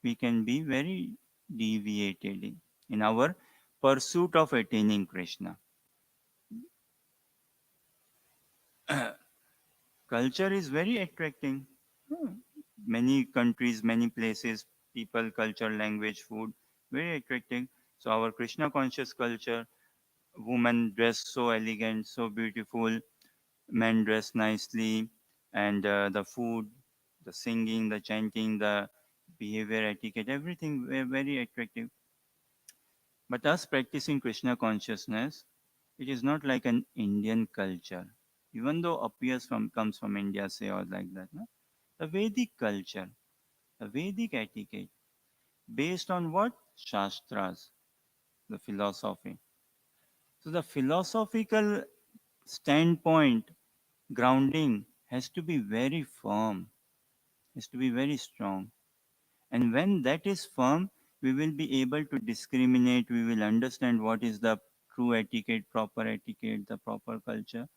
we can be very deviated in our pursuit of attaining Krishna. Culture is very attracting. Hmm. Many countries, many places, people, culture, language, food, very attracting. So our Krishna conscious culture, women dress so elegant, so beautiful, men dress nicely, and the food, the singing, the chanting, the behavior etiquette, everything very attractive. But us practicing Krishna consciousness, it is not like an Indian culture, even though appears from comes from India, say or like that. No? The Vedic culture, the Vedic etiquette, based on what? Shastras, the philosophy. So the philosophical standpoint, grounding has to be very firm, has to be very strong. And when that is firm, we will be able to discriminate, we will understand what is the true etiquette, the proper culture,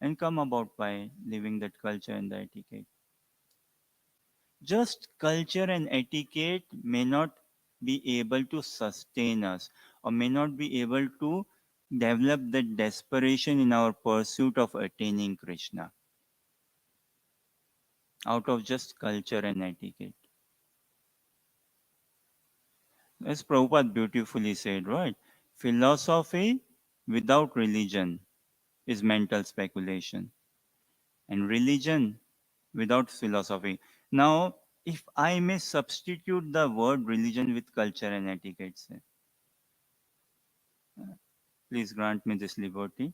and come about by living that culture and the etiquette. Just culture and etiquette may not. be able to sustain us, or may not be able to develop that desperation in our pursuit of attaining Krishna out of just culture and etiquette. As Prabhupada beautifully said, right? Philosophy without religion is mental speculation, and religion without philosophy. Now, if I may substitute the word religion with culture and etiquette, sir, please grant me this liberty.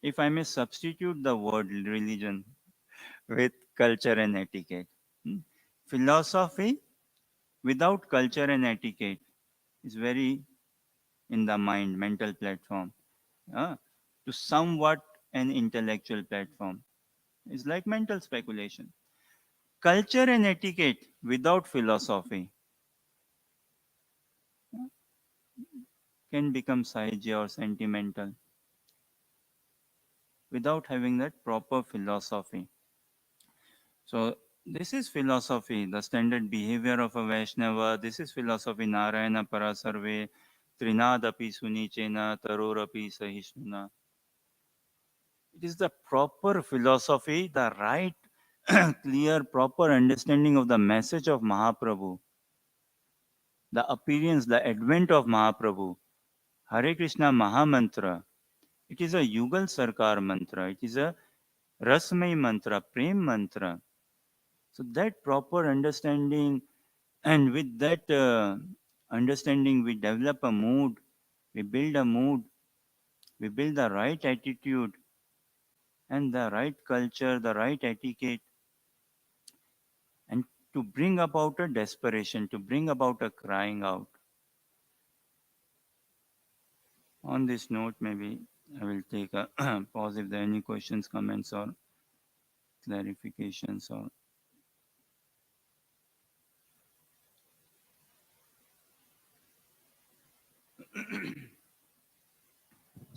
If I may substitute the word religion with culture and etiquette, hmm, philosophy without culture and etiquette is very in the mind, mental platform, uh, to somewhat an intellectual platform. It's like mental speculation. Culture and etiquette without philosophy can become sahaja or sentimental without having that proper philosophy. So this is philosophy, the standard behavior of a Vaishnava. This is philosophy Narayana Parasarve, Trinadapi Sunichena, Tarorapi Sahishnuna. It is the proper philosophy, the right, clear, proper understanding of the message of Mahaprabhu, the appearance, the advent of Mahaprabhu. Hare Krishna Mahamantra. It is a Yugal Sarkar mantra. It is a Rasmay mantra, Prem mantra. So that proper understanding, and with that understanding, we develop a mood, we build a mood, we build the right attitude and the right culture, the right etiquette, and to bring about a desperation, to bring about a crying out. On this note, maybe I will take a pause if there are any questions, comments, or clarifications. Or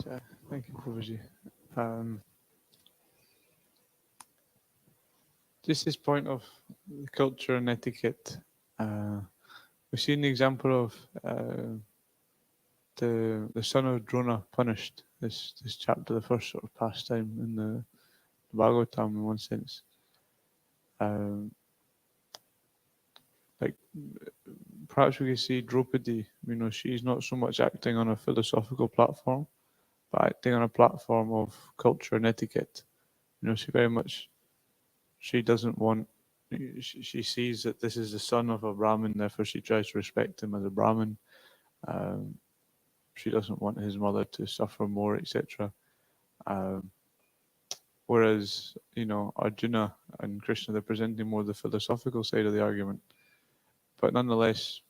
So, thank you, Prabhuji. Um, just this point of culture and etiquette. We've seen the example of the son of Drona punished. This chapter, the first sort of pastime in the Bhagavatam, in one sense. Um, like perhaps we could see Draupadi. She's not so much acting on a philosophical platform, but acting on a platform of culture and etiquette. She very much, she doesn't want, she sees that this is the son of a Brahmin, therefore she tries to respect him as a Brahmin. Um, she doesn't want his mother to suffer more, etc. Um, whereas, Arjuna and Krishna, they're presenting more the philosophical side of the argument. But nonetheless,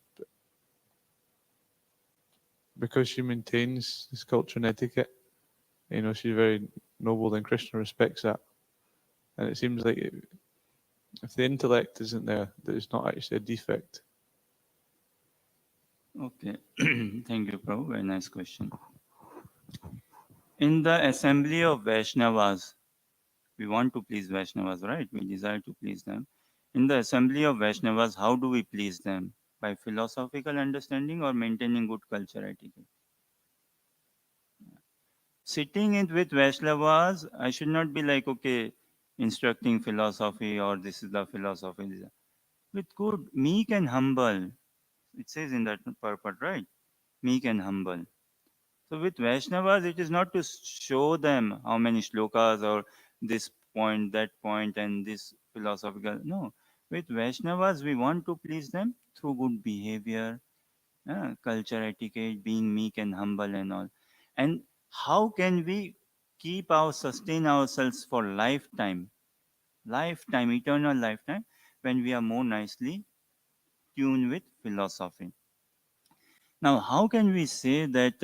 because she maintains this culture and etiquette, she's very noble, then Krishna respects that. And it seems like if the intellect isn't there, there's not actually a defect. okay, thank you, Prabhu. Very nice question. In the assembly of Vaishnavas, we want to please Vaishnavas, right? We desire to please them. In the assembly of Vaishnavas, how do we please them? By philosophical understanding or maintaining good culture etiquette? Sitting in with Vaishnavas, I should not be like, okay, instructing philosophy or this is the philosophy. With good, meek and humble. It says in that purport, right? Meek and humble. So with Vaishnavas, it is not to show them how many shlokas or this point, that point, and this philosophical. No. With Vaishnavas, we want to please them through good behavior, culture, etiquette, being meek and humble and all. And how can we sustain ourselves for lifetime, eternal lifetime, when we are more nicely tuned with philosophy? Now, how can we say that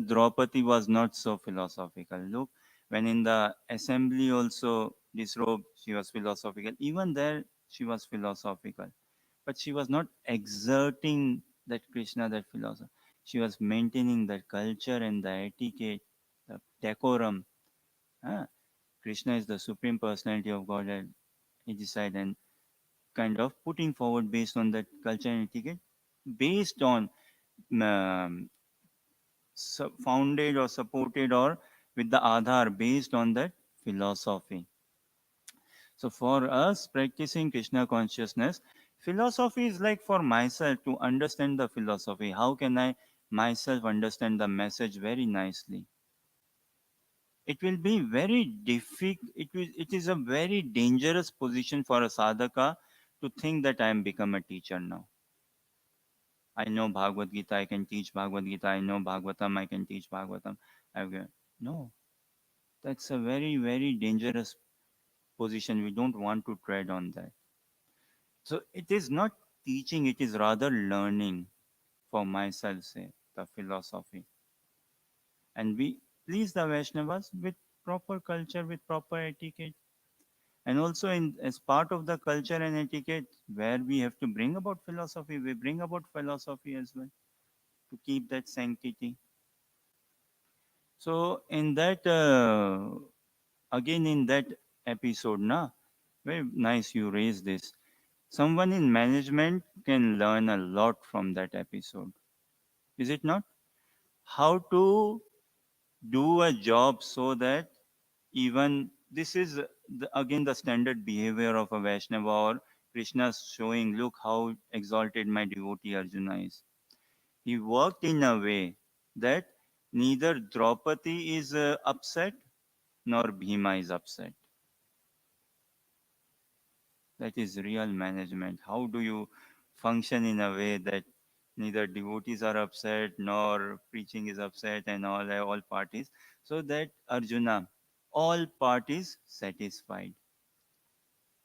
Draupadi was not so philosophical? Look, when in the assembly also disrobed, she was philosophical. Even there, she was philosophical. But she was not exerting that Krishna, that philosophy. She was maintaining the culture and the etiquette, the decorum. Ah, Krishna is the supreme personality of Godhead. He decided and kind of putting forward based on that culture and etiquette, based on um, founded or supported or with the Aadhar based on that philosophy. So for us practicing Krishna consciousness, philosophy is like for myself to understand the philosophy. How can I myself understand the message very nicely? It will be very difficult. It is a very dangerous position for a sadhaka to think that I am become a teacher now. I know Bhagavad Gita, I can teach Bhagavad Gita. I know Bhagavatam, I can teach Bhagavatam. No, that's a very, very dangerous position. We don't want to tread on that. So it is not teaching, it is rather learning for myself, say, the philosophy. And we please the Vaishnavas with proper culture, with proper etiquette. And also in as part of the culture and etiquette, where we have to bring about philosophy, we bring about philosophy as well to keep that sanctity. So in that again in that episode, na, very nice you raised this. Someone in management can learn a lot from that episode. Is it not? How to do a job so that even this is again the standard behavior of a Vaishnava or Krishna showing, look how exalted my devotee Arjuna is. He worked in a way that neither Draupadi is upset nor Bhima is upset. That is real management. How do you function in a way that neither devotees are upset nor preaching is upset and all parties, so that Arjuna, all parties satisfied.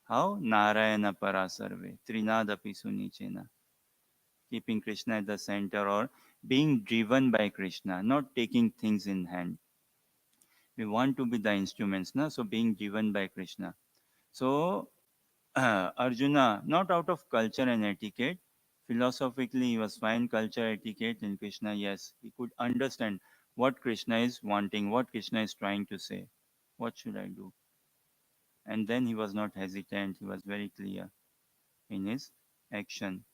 How? Narayana Parasarve, Trinadapi Sunichena, keeping Krishna at the center or being driven by Krishna, not taking things in hand. We want to be the instruments, na? So being driven by Krishna. So Arjuna, not out of culture and etiquette, philosophically he was fine, culture, etiquette, and Krishna, yes, he could understand what Krishna is wanting, what Krishna is trying to say. What should I do? And then he was not hesitant, he was very clear in his action.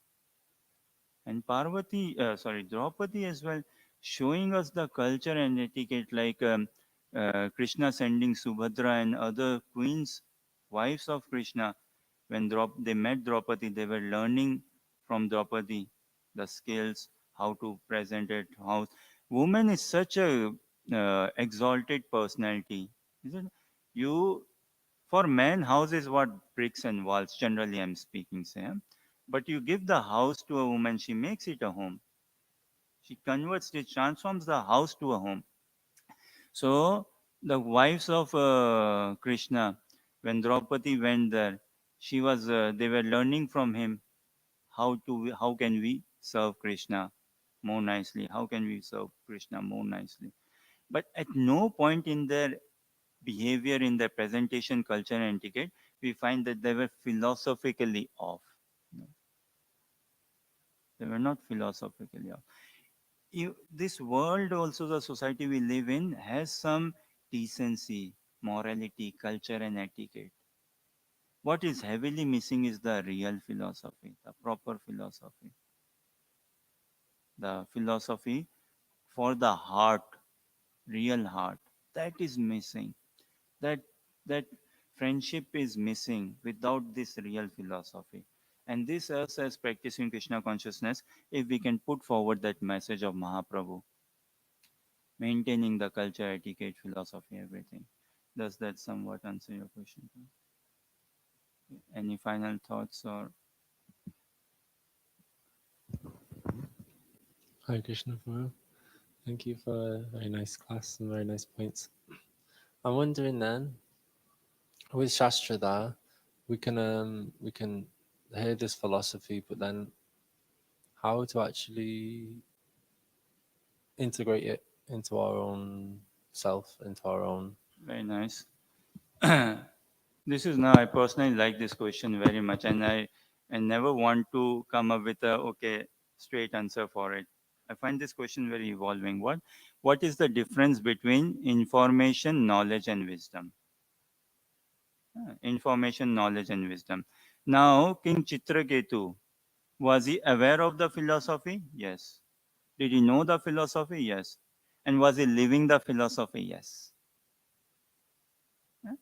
And Draupadi as well, showing us the culture and etiquette, like Krishna sending Subhadra and other queens, wives of Krishna. When they met Draupadi, they were learning from Draupadi the skills, how to present it. How woman is such a exalted personality, isn't it? You for men, house is what bricks and walls. Generally, I'm speaking, Sam. But you give the house to a woman, she makes it a home. She converts it, transforms the house to a home. So the wives of Krishna, when Draupadi went there, they were learning from him how can we serve Krishna more nicely? How can we serve Krishna more nicely? But at no point in their behavior, in their presentation, culture, and etiquette, we find that they were philosophically off. No, they were not philosophically off. This world, also the society we live in, has some decency, morality, culture, and etiquette. What is heavily missing is the real philosophy, the proper philosophy, the philosophy for the heart, real heart. That is missing. That that friendship is missing without this real philosophy. And this us as practicing Krishna consciousness, if we can put forward that message of Mahaprabhu, maintaining the culture, etiquette, philosophy, everything. Does that somewhat answer your question? Any final thoughts or Hi Krishna Guru. Thank you for a very nice class and very nice points. I'm wondering then, with Shastrada, we can hear this philosophy, but then how to actually integrate it into our own self, into our own. very nice? This is now I personally like this question very much, and I never want to come up with a okay straight answer for it. I find this question very evolving. What is the difference between information, knowledge, and wisdom? Information, knowledge, and wisdom. Now, King Chitraketu, was he aware of the philosophy? Yes. Did he know the philosophy? Yes. And was he living the philosophy? Yes. Huh?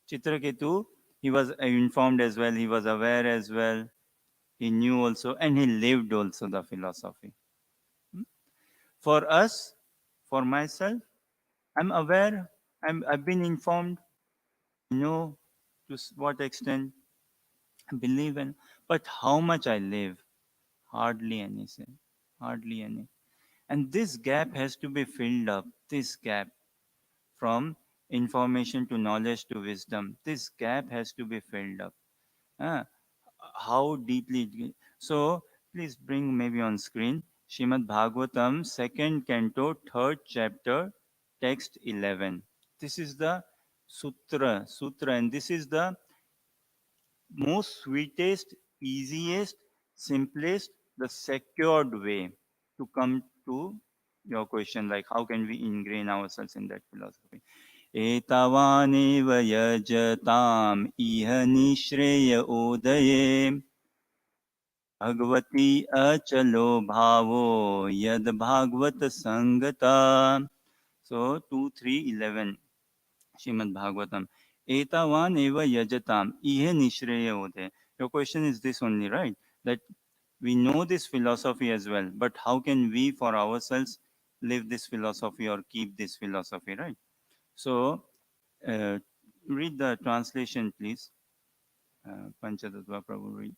Chitraketu, he was informed as well, he was aware as well, he knew also, and he lived also the philosophy. Hmm? For us, for myself, I'm aware, I've been informed, I know to what extent I believe in, but how much I live, hardly anything, hardly any. And this gap has to be filled up, this gap from information to knowledge to wisdom, this gap has to be filled up. Ah, how deeply so please bring maybe on screen Srimad Bhagavatam, second canto, third chapter, text 11. This is the sutra, and this is the most sweetest, easiest, simplest, the secured way to come to your question, like how can we ingrain ourselves in that philosophy. एतावानेव यजताम् इह निःश्रेय उदये भगवती अचलो भावो यद भागवत संगता. So 2, 3, 11 Shrimad Bhagavatam. Etavan eva yajatam ihe nishreya ode. Your question is this only, right? That we know this philosophy as well, but how can we for ourselves live this philosophy or keep this philosophy, right? So uh, read the translation, please. Panchatattva Prabhu, read.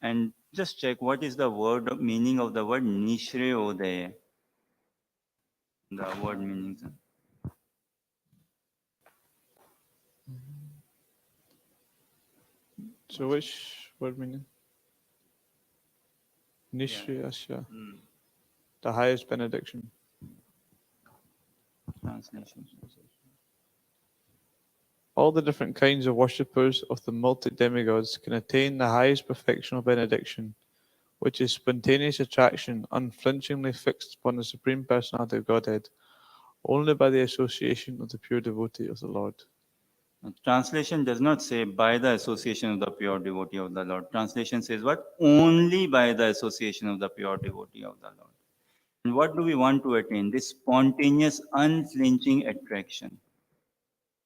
And just check what is the word meaning of the word Nishreodaya. The word meaning. So which word meaning? Yeah. Nishriyasya, Mm. the highest benediction. Translation. All the different kinds of worshippers of the multi-demigods can attain the highest perfection of benediction, which is spontaneous attraction unflinchingly fixed upon the Supreme Personality of Godhead, only by the association of the pure devotee of the Lord. Translation does not say by the association of the pure devotee of the Lord. Translation says what? Only by the association of the pure devotee of the Lord. And what do we want to attain? This spontaneous, unflinching attraction.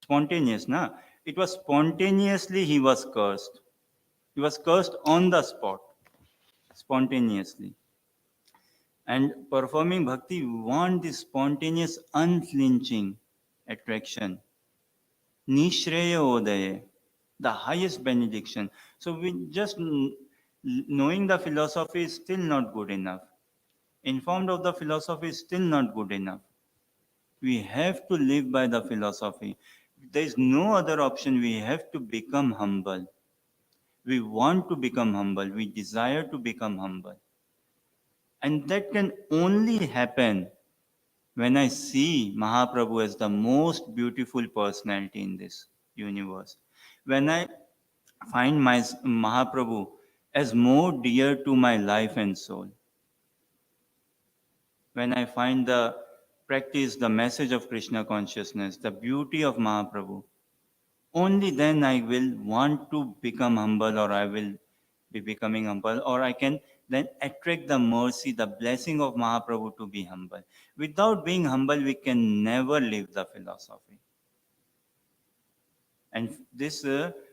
Spontaneous, na? It was spontaneously he was cursed. He was cursed on the spot, spontaneously. And performing bhakti, we want this spontaneous, unflinching attraction. Nishreya Odaya, the highest benediction. So we just knowing the philosophy is still not good enough. Informed of the philosophy is still not good enough. We have to live by the philosophy. There is no other option. We have to become humble. We want to become humble. We desire to become humble. And that can only happen when I see Mahaprabhu as the most beautiful personality in this universe. When I find my Mahaprabhu as more dear to my life and soul. When I find the practice, the message of Krishna consciousness, the beauty of Mahaprabhu, only then I will want to become humble, or I will be becoming humble, or I can then attract the mercy, the blessing of Mahaprabhu to be humble. Without being humble, we can never live the philosophy. And this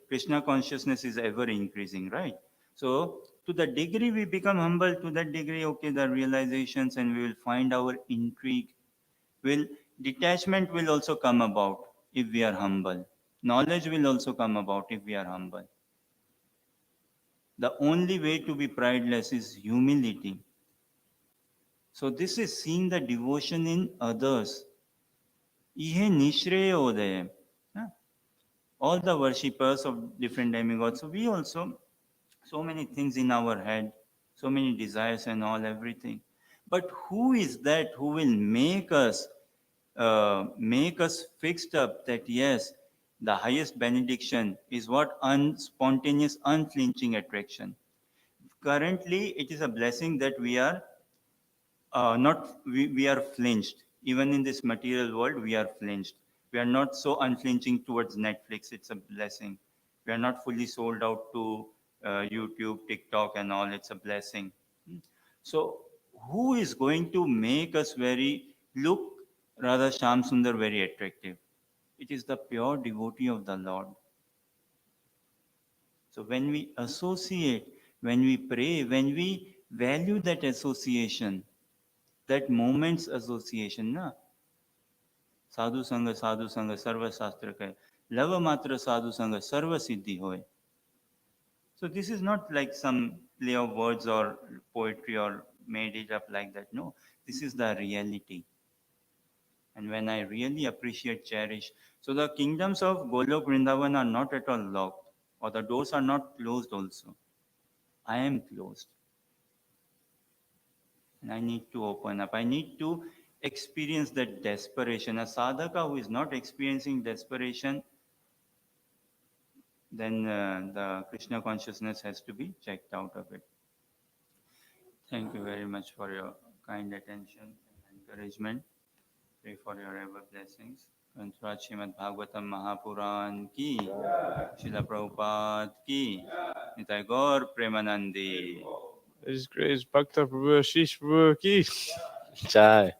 Krishna consciousness is ever increasing, right? So to the degree we become humble, to that degree, okay, the realizations, and we will find our intrigue, will detachment will also come about if we are humble. Knowledge will also come about if we are humble. The only way to be prideless is humility. So this is seeing the devotion in others. Ihe nishreya odaya. All the worshippers of different demigods. So we also, so many things in our head, so many desires and all, everything. But who is that who will make us fixed up that yes, the highest benediction is what? Spontaneous, unflinching attraction. Currently, it is a blessing that we are not we are flinched. Even in this material world, we are flinched. We are not so unflinching towards Netflix. It's a blessing. We are not fully sold out to YouTube, TikTok, and all. It's a blessing. So who is going to make us look Radha Sham Sundar very attractive? It is the pure devotee of the Lord. So when we associate, when we pray, when we value that association, that moment's association, na? Sadhu Sangha, Sarva Shastra Kaya. Lava Matra Sadhu Sangha, Sarva Siddhi Hoy. So this is not like some play of words or poetry or made it up like that. No, this is the reality. And when I really appreciate, cherish, so the kingdoms of Golok Vrindavan are not at all locked, or the doors are not closed also. I am closed. And I need to open up. I need to experience that desperation. A sadhaka who is not experiencing desperation, then the Krishna consciousness has to be checked out of it. Thank you very much for your kind attention and encouragement. Pray for your ever blessings. Kanchrat Srimad Bhagavatam Mahapuran ki, Srila Prabhupada ki, Nitai Gaur Premanandi. His Grace Bhakta Prabhu Ashish Prabhu ki. Jai.